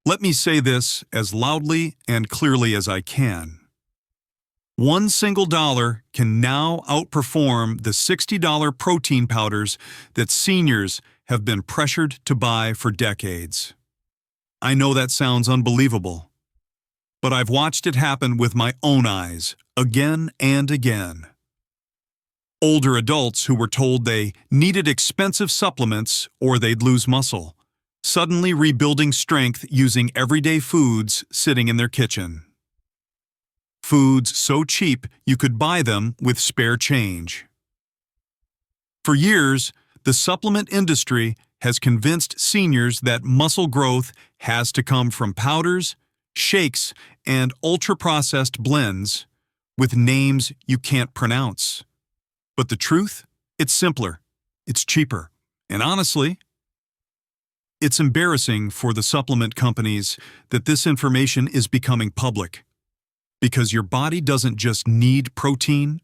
Let me say this as loudly and clearly as I can. One single dollar can now outperform the $60 protein powders that seniors have been pressured to buy for decades. I know that sounds unbelievable, but I've watched it happen with my own eyes, again and again. Older adults who were told they needed expensive supplements or they'd lose muscle, suddenly rebuilding strength using everyday foods sitting in their kitchen. Foods so cheap you could buy them with spare change. For years, the supplement industry has convinced seniors that muscle growth has to come from powders, shakes, and ultra-processed blends with names you can't pronounce. But the truth? It's simpler, it's cheaper, and honestly, it's embarrassing for the supplement companies that this information is becoming public. Because your body doesn't just need protein,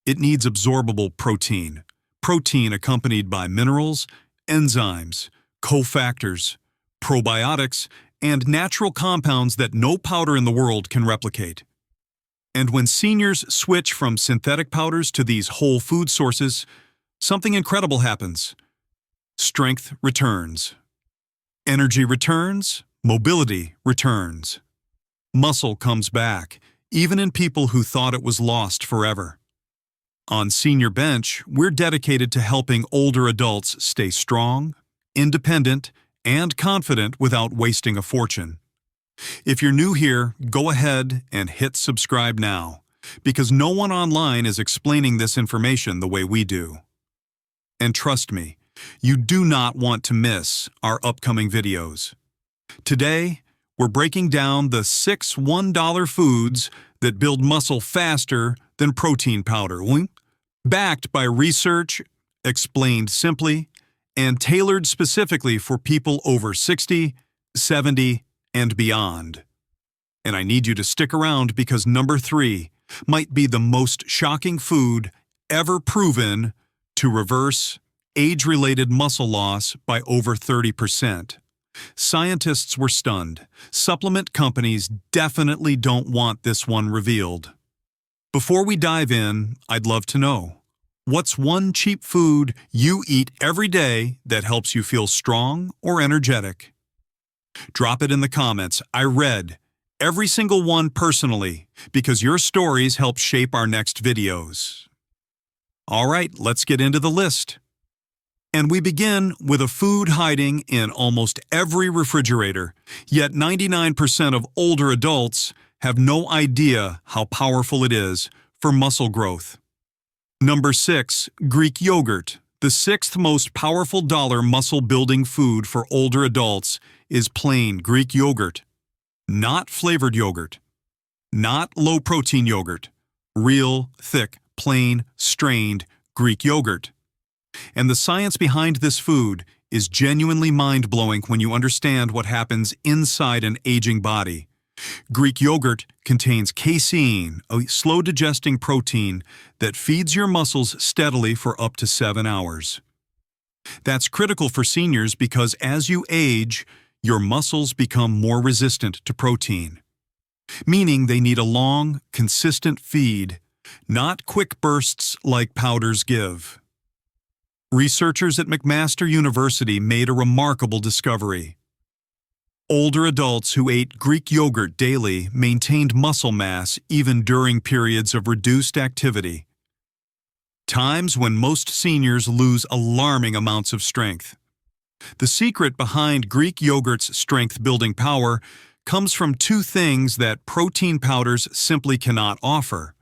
it needs absorbable protein. Protein accompanied by minerals, enzymes, cofactors, probiotics, and natural compounds that no powder in the world can replicate. And when seniors switch from synthetic powders to these whole food sources, something incredible happens. Strength returns. Energy returns. Mobility returns. Muscle comes back, even in people who thought it was lost forever. On Senior Bench, we're dedicated to helping older adults stay strong, independent, and confident without wasting a fortune. If you're new here, go ahead and hit subscribe now, because no one online is explaining this information the way we do. And trust me, you do not want to miss our upcoming videos. Today, we're breaking down the 6 $1 foods that build muscle faster than protein powder, backed by research, explained simply, and tailored specifically for people over 60, 70, and beyond. And I need you to stick around because number 3 might be the most shocking food ever proven to reverse age-related muscle loss by over 30%. Scientists were stunned. Supplement companies definitely don't want this one revealed. Before we dive in, I'd love to know, what's one cheap food you eat every day that helps you feel strong or energetic? Drop it in the comments. I read every single one personally because your stories help shape our next videos. All right, let's get into the list. And we begin with a food hiding in almost every refrigerator, yet 99% of older adults have no idea how powerful it is for muscle growth. Number 6, Greek yogurt. The 6th most powerful dollar muscle-building food for older adults is plain Greek yogurt. Not flavored yogurt. Not low-protein yogurt. Real, thick, plain, strained Greek yogurt. And the science behind this food is genuinely mind-blowing when you understand what happens inside an aging body. Greek yogurt contains casein, a slow-digesting protein that feeds your muscles steadily for up to 7 hours. That's critical for seniors because as you age, your muscles become more resistant to protein, meaning they need a long, consistent feed, not quick bursts like powders give. Researchers at McMaster University made a remarkable discovery. Older adults who ate Greek yogurt daily maintained muscle mass even during periods of reduced activity, times when most seniors lose alarming amounts of strength. The secret behind Greek yogurt's strength-building power comes from 2 things that protein powders simply cannot offer.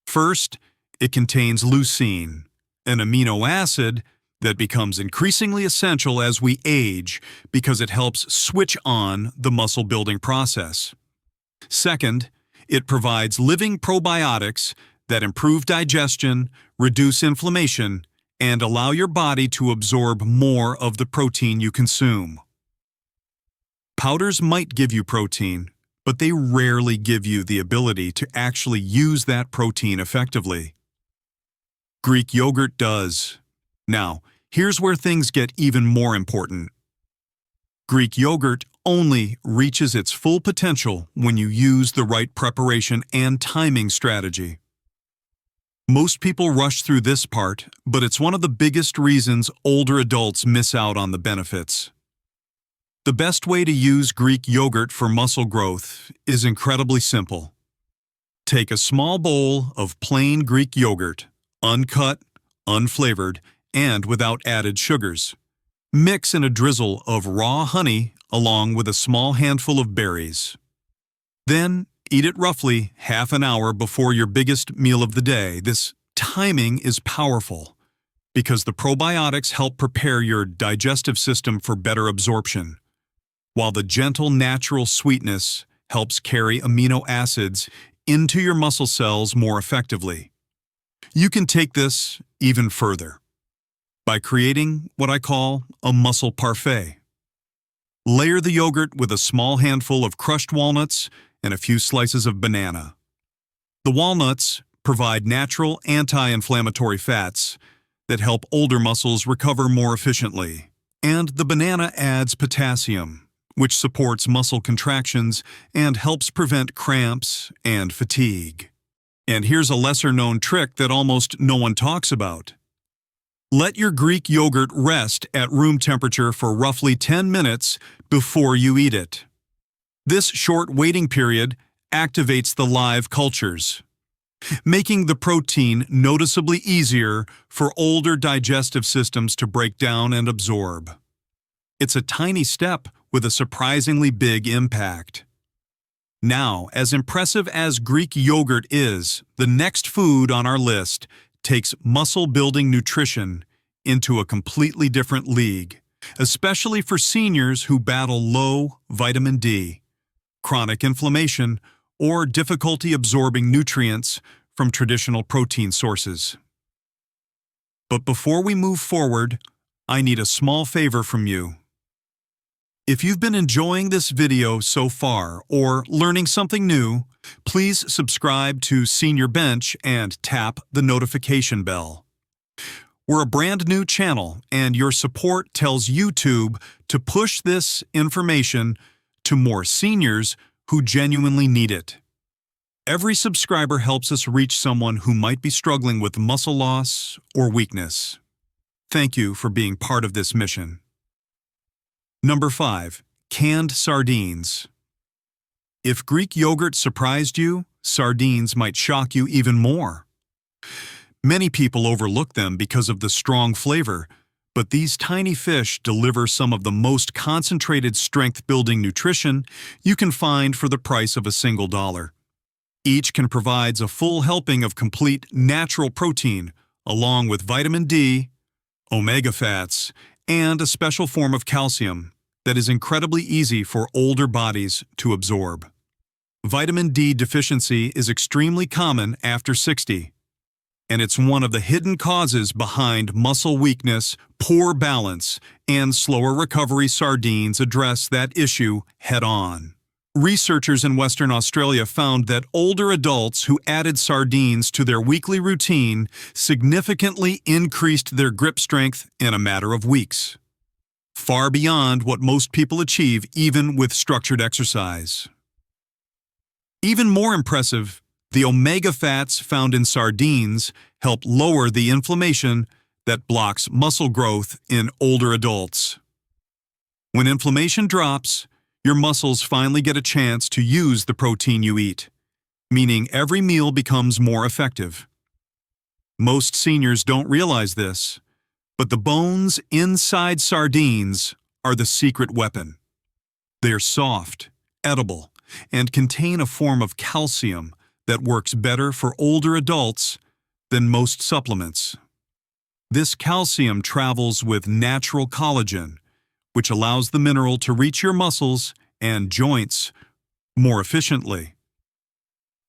First, it contains leucine, an amino acid that becomes increasingly essential as we age because it helps switch on the muscle-building process. Second, it provides living probiotics that improve digestion, reduce inflammation, and allow your body to absorb more of the protein you consume. Powders might give you protein, but they rarely give you the ability to actually use that protein effectively. Greek yogurt does. Now, here's where things get even more important. Greek yogurt only reaches its full potential when you use the right preparation and timing strategy. Most people rush through this part, but it's one of the biggest reasons older adults miss out on the benefits. The best way to use Greek yogurt for muscle growth is incredibly simple. Take a small bowl of plain Greek yogurt, uncut, unflavored, and without added sugars. Mix in a drizzle of raw honey along with a small handful of berries. Then, eat it roughly half an hour before your biggest meal of the day. This timing is powerful because the probiotics help prepare your digestive system for better absorption, while the gentle natural sweetness helps carry amino acids into your muscle cells more effectively. You can take this even further by creating what I call a muscle parfait. Layer the yogurt with a small handful of crushed walnuts and a few slices of banana. The walnuts provide natural anti-inflammatory fats that help older muscles recover more efficiently, and the banana adds potassium, which supports muscle contractions and helps prevent cramps and fatigue. And here's a lesser-known trick that almost no one talks about. Let your Greek yogurt rest at room temperature for roughly 10 minutes before you eat it. This short waiting period activates the live cultures, making the protein noticeably easier for older digestive systems to break down and absorb. It's a tiny step with a surprisingly big impact. Now, as impressive as Greek yogurt is, the next food on our list takes muscle-building nutrition into a completely different league, especially for seniors who battle low vitamin D, chronic inflammation, or difficulty absorbing nutrients from traditional protein sources. But before we move forward, I need a small favor from you. If you've been enjoying this video so far or learning something new, please subscribe to Senior Bench and tap the notification bell. We're a brand new channel, and your support tells YouTube to push this information to more seniors who genuinely need it. Every subscriber helps us reach someone who might be struggling with muscle loss or weakness. Thank you for being part of this mission. Number 5. Canned sardines. If Greek yogurt surprised you, sardines might shock you even more. Many people overlook them because of the strong flavor, but these tiny fish deliver some of the most concentrated strength-building nutrition you can find for the price of a single dollar. Each can provide a full helping of complete natural protein, along with vitamin D, omega fats, and a special form of calcium that is incredibly easy for older bodies to absorb. Vitamin D deficiency is extremely common after 60, and it's one of the hidden causes behind muscle weakness, poor balance, and slower recovery. Sardines address that issue head-on. Researchers in Western Australia found that older adults who added sardines to their weekly routine significantly increased their grip strength in a matter of weeks, far beyond what most people achieve even with structured exercise. Even more impressive, the omega fats found in sardines help lower the inflammation that blocks muscle growth in older adults. When inflammation drops, your muscles finally get a chance to use the protein you eat, meaning every meal becomes more effective. Most seniors don't realize this, but the bones inside sardines are the secret weapon. They're soft, edible, and contain a form of calcium that works better for older adults than most supplements. This calcium travels with natural collagen, which allows the mineral to reach your muscles and joints more efficiently.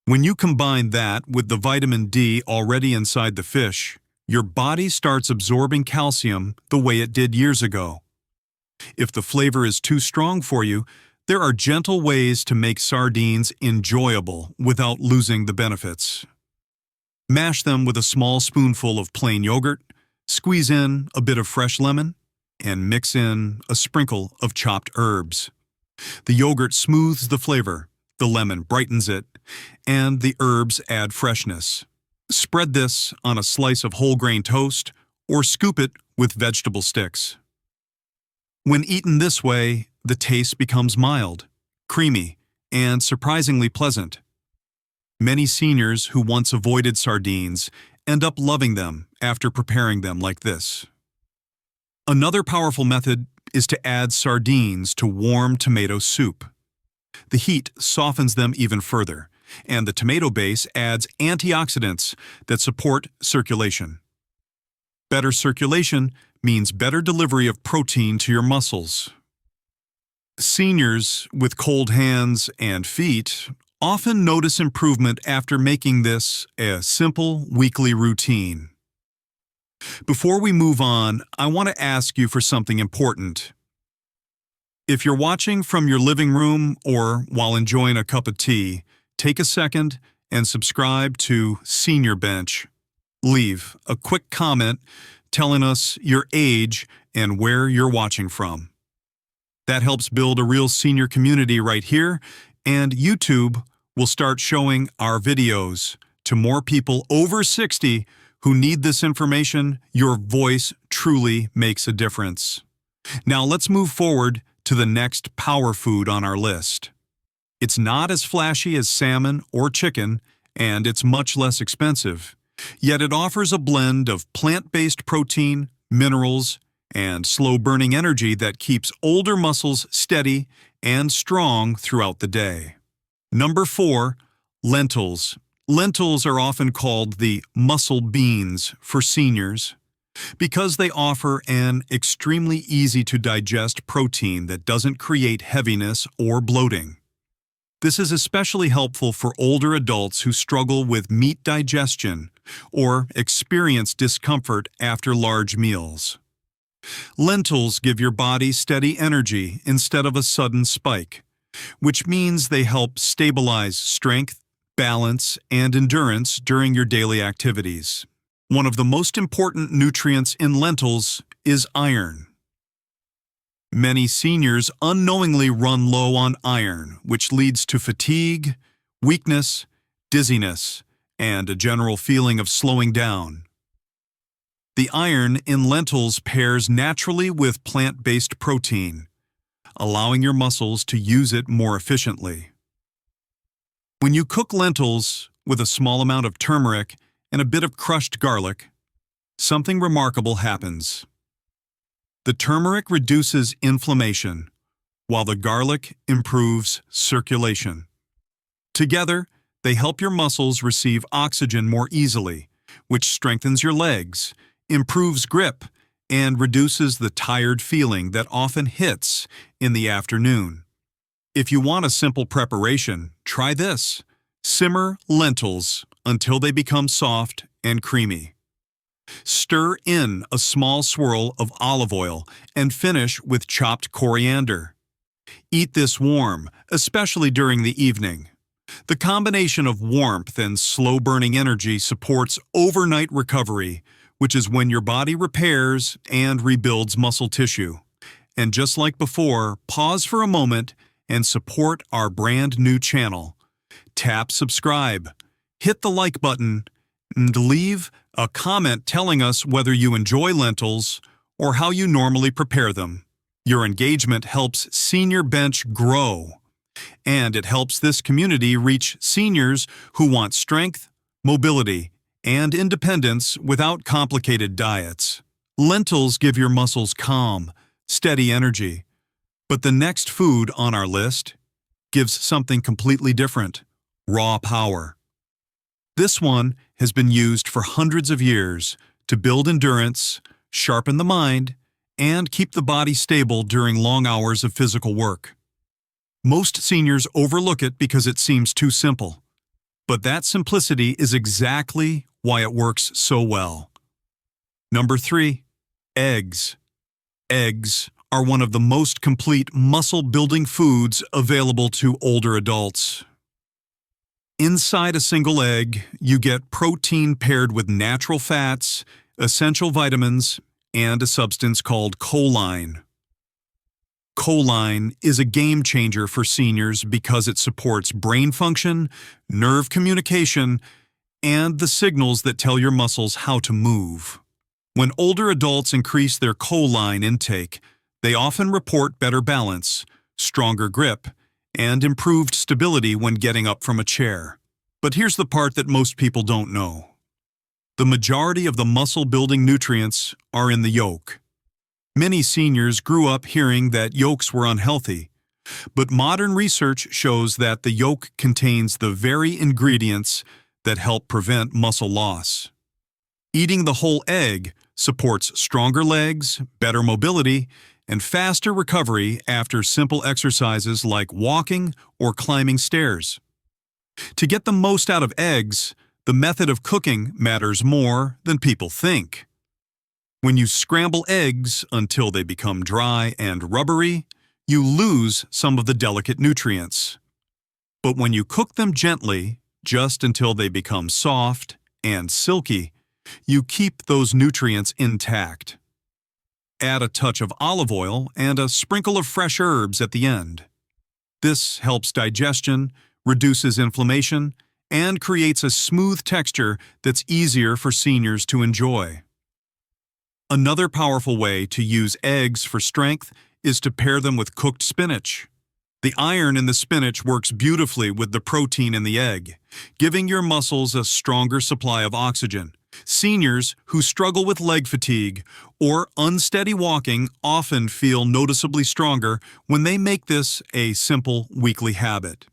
When you combine that with the vitamin D already inside the fish, your body starts absorbing calcium the way it did years ago. If the flavor is too strong for you, there are gentle ways to make sardines enjoyable without losing the benefits. Mash them with a small spoonful of plain yogurt, squeeze in a bit of fresh lemon, and mix in a sprinkle of chopped herbs. The yogurt smooths the flavor, the lemon brightens it, and the herbs add freshness. Spread this on a slice of whole grain toast or scoop it with vegetable sticks. When eaten this way, the taste becomes mild, creamy, and surprisingly pleasant. Many seniors who once avoided sardines end up loving them after preparing them like this. Another powerful method is to add sardines to warm tomato soup. The heat softens them even further, and the tomato base adds antioxidants that support circulation. Better circulation means better delivery of protein to your muscles. Seniors with cold hands and feet often notice improvement after making this a simple weekly routine. Before we move on, I want to ask you for something important. If you're watching from your living room or while enjoying a cup of tea, take a second and subscribe to Senior Bench. Leave a quick comment telling us your age and where you're watching from. That helps build a real senior community right here, and YouTube will start showing our videos to more people over 60 who need this information. Your voice truly makes a difference. Now let's move forward to the next power food on our list. It's not as flashy as salmon or chicken, and it's much less expensive. Yet it offers a blend of plant-based protein, minerals, and slow-burning energy that keeps older muscles steady and strong throughout the day. Number 4, lentils. Lentils are often called the muscle beans for seniors because they offer an extremely easy-to-digest protein that doesn't create heaviness or bloating. This is especially helpful for older adults who struggle with meat digestion or experience discomfort after large meals. Lentils give your body steady energy instead of a sudden spike, which means they help stabilize strength, balance, and endurance during your daily activities. One of the most important nutrients in lentils is iron. Many seniors unknowingly run low on iron, which leads to fatigue, weakness, dizziness, and a general feeling of slowing down. The iron in lentils pairs naturally with plant-based protein, allowing your muscles to use it more efficiently. When you cook lentils with a small amount of turmeric and a bit of crushed garlic, something remarkable happens. The turmeric reduces inflammation, while the garlic improves circulation. Together, they help your muscles receive oxygen more easily, which strengthens your legs, improves grip, and reduces the tired feeling that often hits in the afternoon. If you want a simple preparation, try this. Simmer lentils until they become soft and creamy. Stir in a small swirl of olive oil and finish with chopped coriander. Eat this warm, especially during the evening. The combination of warmth and slow-burning energy supports overnight recovery, which is when your body repairs and rebuilds muscle tissue. And just like before, pause for a moment and support our brand new channel. Tap subscribe, hit the like button, and leave a comment telling us whether you enjoy lentils or how you normally prepare them. Your engagement helps Senior Bench grow, and it helps this community reach seniors who want strength, mobility, and independence without complicated diets. Lentils give your muscles calm, steady energy. But the next food on our list gives something completely different: raw power. This one has been used for hundreds of years to build endurance, sharpen the mind, and keep the body stable during long hours of physical work. Most seniors overlook it because it seems too simple. But that simplicity is exactly why it works so well. Number 3, eggs. Eggs are one of the most complete muscle-building foods available to older adults. Inside a single egg, you get protein paired with natural fats, essential vitamins, and a substance called choline. Choline is a game changer for seniors because it supports brain function, nerve communication, and the signals that tell your muscles how to move. When older adults increase their choline intake, they often report better balance, stronger grip, and improved stability when getting up from a chair. But here's the part that most people don't know. The majority of the muscle-building nutrients are in the yolk. Many seniors grew up hearing that yolks were unhealthy, but modern research shows that the yolk contains the very ingredients that help prevent muscle loss. Eating the whole egg supports stronger legs, better mobility, and faster recovery after simple exercises like walking or climbing stairs. To get the most out of eggs, the method of cooking matters more than people think. When you scramble eggs until they become dry and rubbery, you lose some of the delicate nutrients. But when you cook them gently, just until they become soft and silky, you keep those nutrients intact. Add a touch of olive oil and a sprinkle of fresh herbs at the end. This helps digestion, reduces inflammation, and creates a smooth texture that's easier for seniors to enjoy. Another powerful way to use eggs for strength is to pair them with cooked spinach. The iron in the spinach works beautifully with the protein in the egg, giving your muscles a stronger supply of oxygen. Seniors who struggle with leg fatigue or unsteady walking often feel noticeably stronger when they make this a simple weekly habit.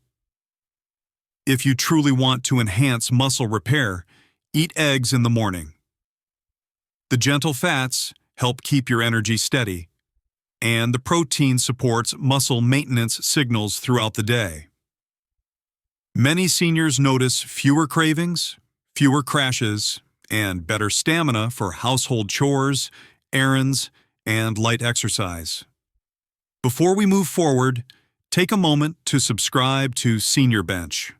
If you truly want to enhance muscle repair, eat eggs in the morning. The gentle fats help keep your energy steady, and the protein supports muscle maintenance signals throughout the day. Many seniors notice fewer cravings, fewer crashes, and better stamina for household chores, errands, and light exercise. Before we move forward, take a moment to subscribe to Senior Bench.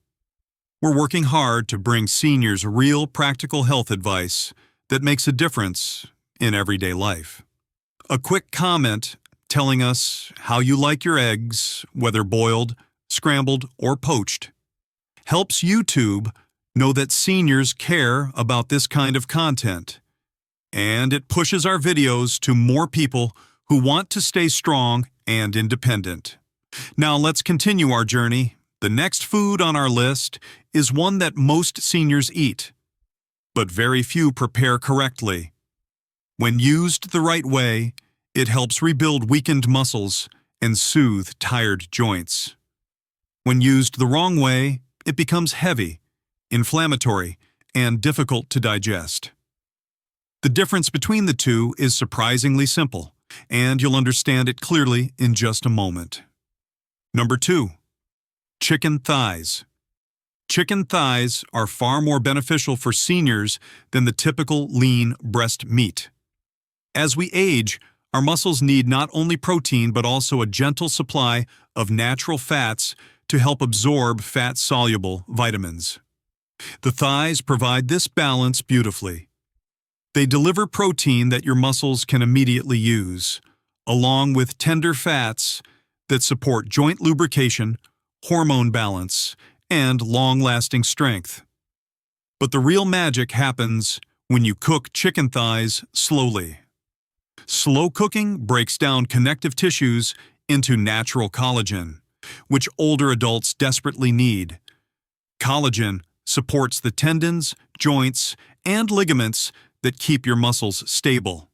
We're working hard to bring seniors real practical health advice that makes a difference in everyday life. A quick comment telling us how you like your eggs, whether boiled, scrambled, or poached, helps YouTube know that seniors care about this kind of content, and it pushes our videos to more people who want to stay strong and independent. Now let's continue our journey. The next food on our list is one that most seniors eat, but very few prepare correctly. When used the right way, it helps rebuild weakened muscles and soothe tired joints. When used the wrong way, it becomes heavy, inflammatory, and difficult to digest. The difference between the two is surprisingly simple, and you'll understand it clearly in just a moment. Number 2. Chicken thighs. Chicken thighs are far more beneficial for seniors than the typical lean breast meat. As we age, our muscles need not only protein but also a gentle supply of natural fats to help absorb fat-soluble vitamins. The thighs provide this balance beautifully. They deliver protein that your muscles can immediately use, along with tender fats that support joint lubrication, hormone balance, and long-lasting strength. But the real magic happens when you cook chicken thighs slowly. Slow cooking breaks down connective tissues into natural collagen, which older adults desperately need. Collagen supports the tendons, joints, and ligaments that keep your muscles stable.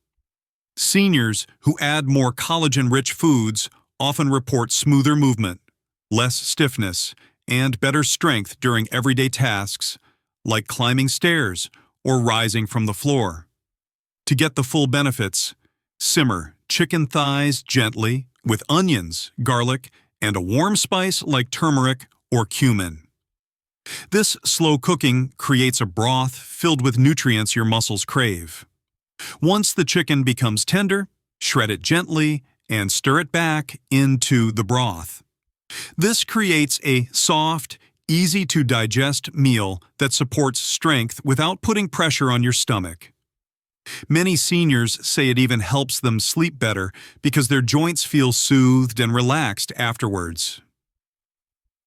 Seniors who add more collagen-rich foods often report smoother movement, less stiffness, and better strength during everyday tasks like climbing stairs or rising from the floor. To get the full benefits, simmer chicken thighs gently with onions, garlic, and a warm spice like turmeric or cumin. This slow cooking creates a broth filled with nutrients your muscles crave. Once the chicken becomes tender, shred it gently and stir it back into the broth. This creates a soft, easy-to-digest meal that supports strength without putting pressure on your stomach. Many seniors say it even helps them sleep better because their joints feel soothed and relaxed afterwards.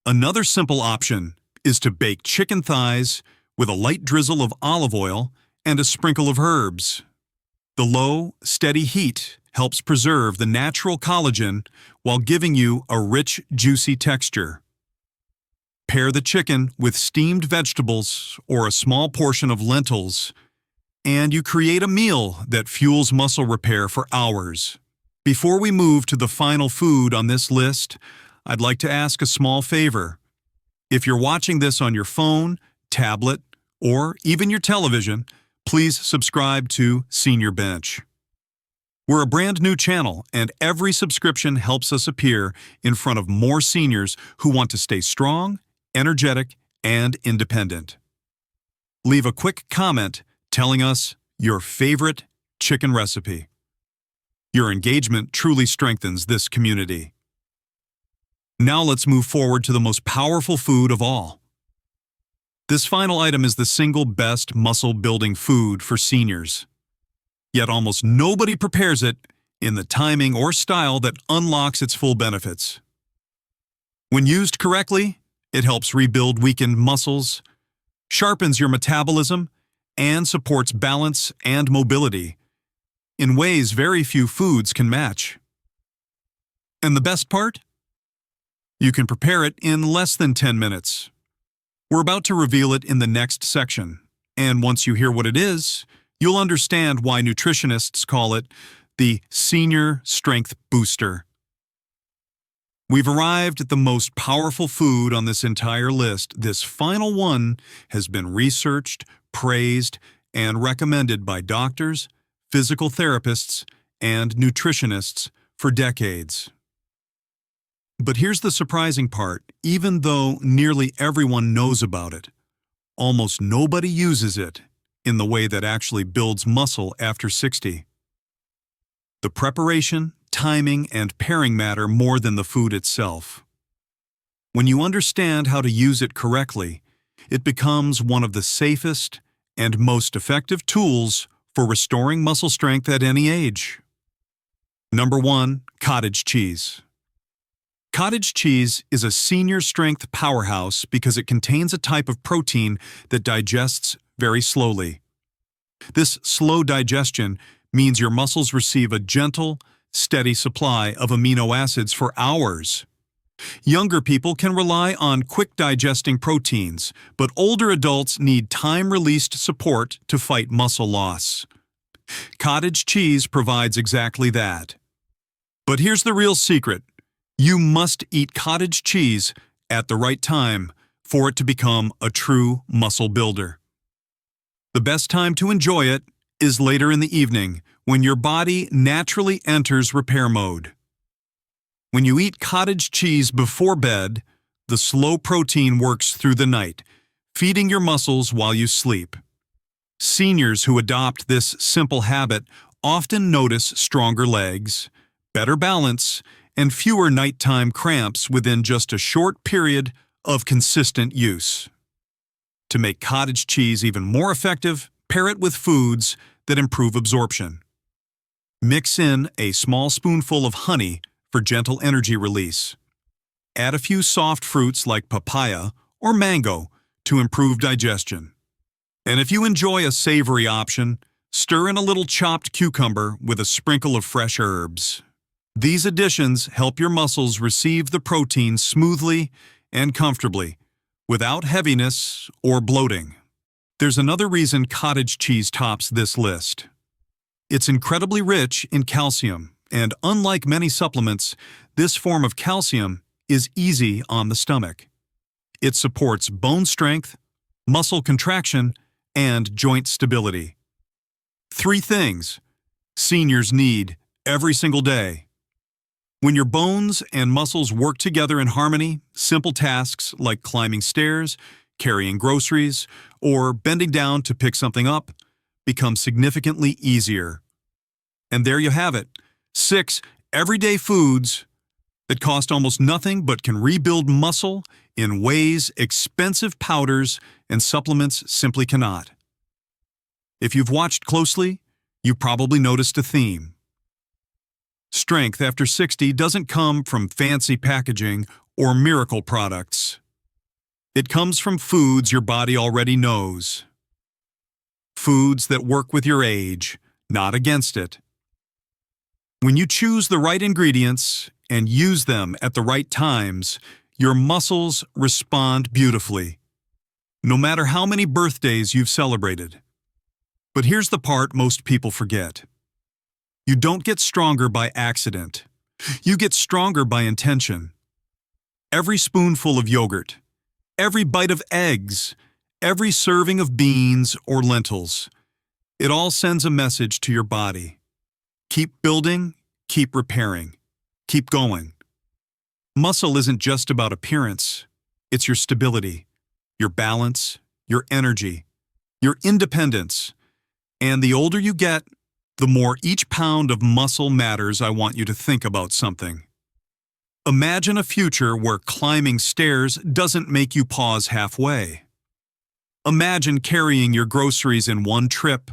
Another simple option is to bake chicken thighs with a light drizzle of olive oil and a sprinkle of herbs. The low, steady heat helps preserve the natural collagen while giving you a rich, juicy texture. Pair the chicken with steamed vegetables or a small portion of lentils, and you create a meal that fuels muscle repair for hours. Before we move to the final food on this list, I'd like to ask a small favor. If you're watching this on your phone, tablet, or even your television, please subscribe to Senior Bench. We're a brand new channel, and every subscription helps us appear in front of more seniors who want to stay strong, energetic, and independent. Leave a quick comment telling us your favorite chicken recipe. Your engagement truly strengthens this community. Now let's move forward to the most powerful food of all. This final item is the single best muscle-building food for seniors. Yet almost nobody prepares it in the timing or style that unlocks its full benefits. When used correctly, it helps rebuild weakened muscles, sharpens your metabolism, and supports balance and mobility in ways very few foods can match. And the best part? You can prepare it in less than 10 minutes. We're about to reveal it in the next section, and once you hear what it is, you'll understand why nutritionists call it the Senior Strength Booster. We've arrived at the most powerful food on this entire list. This final one has been researched, praised, and recommended by doctors, physical therapists, and nutritionists for decades. But here's the surprising part. Even though nearly everyone knows about it, almost nobody uses it in the way that actually builds muscle after 60. The preparation, timing, and pairing matter more than the food itself. When you understand how to use it correctly, it becomes one of the safest and most effective tools for restoring muscle strength at any age. Number 1, cottage cheese. Cottage cheese is a senior strength powerhouse because it contains a type of protein that digests very slowly. This slow digestion means your muscles receive a gentle, steady supply of amino acids for hours. Younger people can rely on quick digesting proteins, but older adults need time-released support to fight muscle loss. Cottage cheese provides exactly that. But here's the real secret. You must eat cottage cheese at the right time for it to become a true muscle builder. The best time to enjoy it is later in the evening, when your body naturally enters repair mode. When you eat cottage cheese before bed, the slow protein works through the night, feeding your muscles while you sleep. Seniors who adopt this simple habit often notice stronger legs, better balance, and fewer nighttime cramps within just a short period of consistent use. To make cottage cheese even more effective, pair it with foods that improve absorption. Mix in a small spoonful of honey for gentle energy release. Add a few soft fruits like papaya or mango to improve digestion. And if you enjoy a savory option, stir in a little chopped cucumber with a sprinkle of fresh herbs. These additions help your muscles receive the protein smoothly and comfortably, without heaviness or bloating. There's another reason cottage cheese tops this list. It's incredibly rich in calcium, and unlike many supplements, this form of calcium is easy on the stomach. It supports bone strength, muscle contraction, and joint stability. 3 things seniors need every single day. When your bones and muscles work together in harmony, simple tasks like climbing stairs, carrying groceries, or bending down to pick something up become significantly easier. And there you have it, 6 everyday foods that cost almost nothing but can rebuild muscle in ways expensive powders and supplements simply cannot. If you've watched closely, You probably noticed a theme. Strength after 60 doesn't come from fancy packaging or miracle products. It comes from foods your body already knows. Foods that work with your age, not against it. When you choose the right ingredients and use them at the right times, your muscles respond beautifully, no matter how many birthdays you've celebrated. But here's the part most people forget. You don't get stronger by accident. You get stronger by intention. Every spoonful of yogurt, every bite of eggs, every serving of beans or lentils, it all sends a message to your body. Keep building, keep repairing, keep going. Muscle isn't just about appearance. It's your stability, your balance, your energy, your independence. And the older you get, the more each pound of muscle matters. I want you to think about something. Imagine a future where climbing stairs doesn't make you pause halfway. Imagine carrying your groceries in one trip.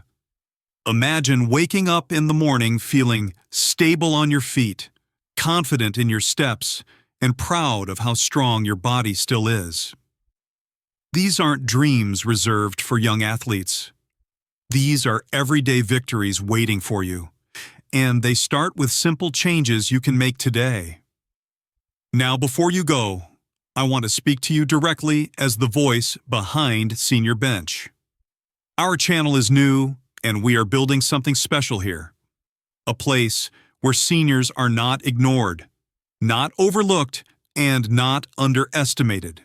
Imagine waking up in the morning feeling stable on your feet, confident in your steps, and proud of how strong your body still is. These aren't dreams reserved for young athletes. These are everyday victories waiting for you, and they start with simple changes you can make today. Now, before you go, I want to speak to you directly as the voice behind Senior Bench. Our channel is new, and we are building something special here. A place where seniors are not ignored, not overlooked, and not underestimated.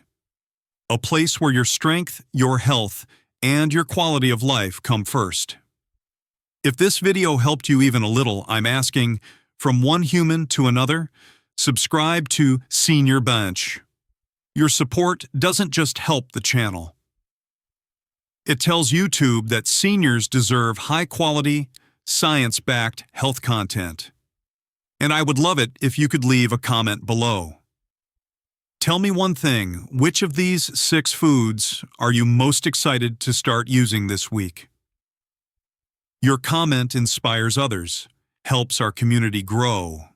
A place where your strength, your health, and your quality of life come first. If this video helped you even a little, I'm asking, from one human to another, subscribe to Senior Bench. Your support doesn't just help the channel. It tells YouTube that seniors deserve high-quality, science-backed health content. And I would love it if you could leave a comment below. Tell me one thing, which of these 6 foods are you most excited to start using this week? Your comment inspires others, helps our community grow,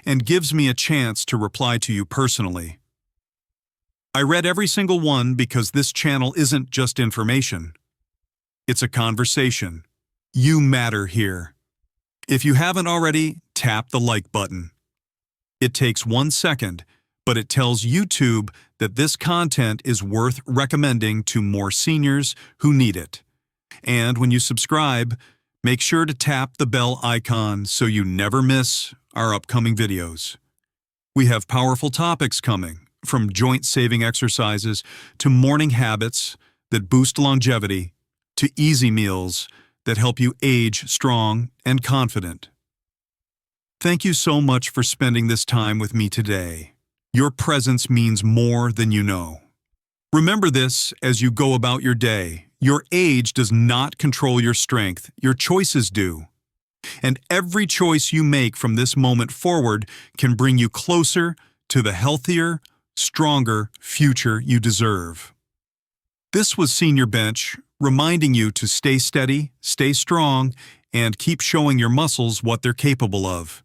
and gives me a chance to reply to you personally. I read every single one because this channel isn't just information. It's a conversation. You matter here. If you haven't already, tap the like button. It takes 1 second, but it tells YouTube that this content is worth recommending to more seniors who need it. And when you subscribe, make sure to tap the bell icon so you never miss our upcoming videos. We have powerful topics coming, from joint-saving exercises to morning habits that boost longevity to easy meals that help you age strong and confident. Thank you so much for spending this time with me today. Your presence means more than you know. Remember this as you go about your day. Your age does not control your strength. Your choices do. And every choice you make from this moment forward can bring you closer to the healthier, stronger future you deserve. This was Senior Bench, reminding you to stay steady, stay strong, and keep showing your muscles what they're capable of.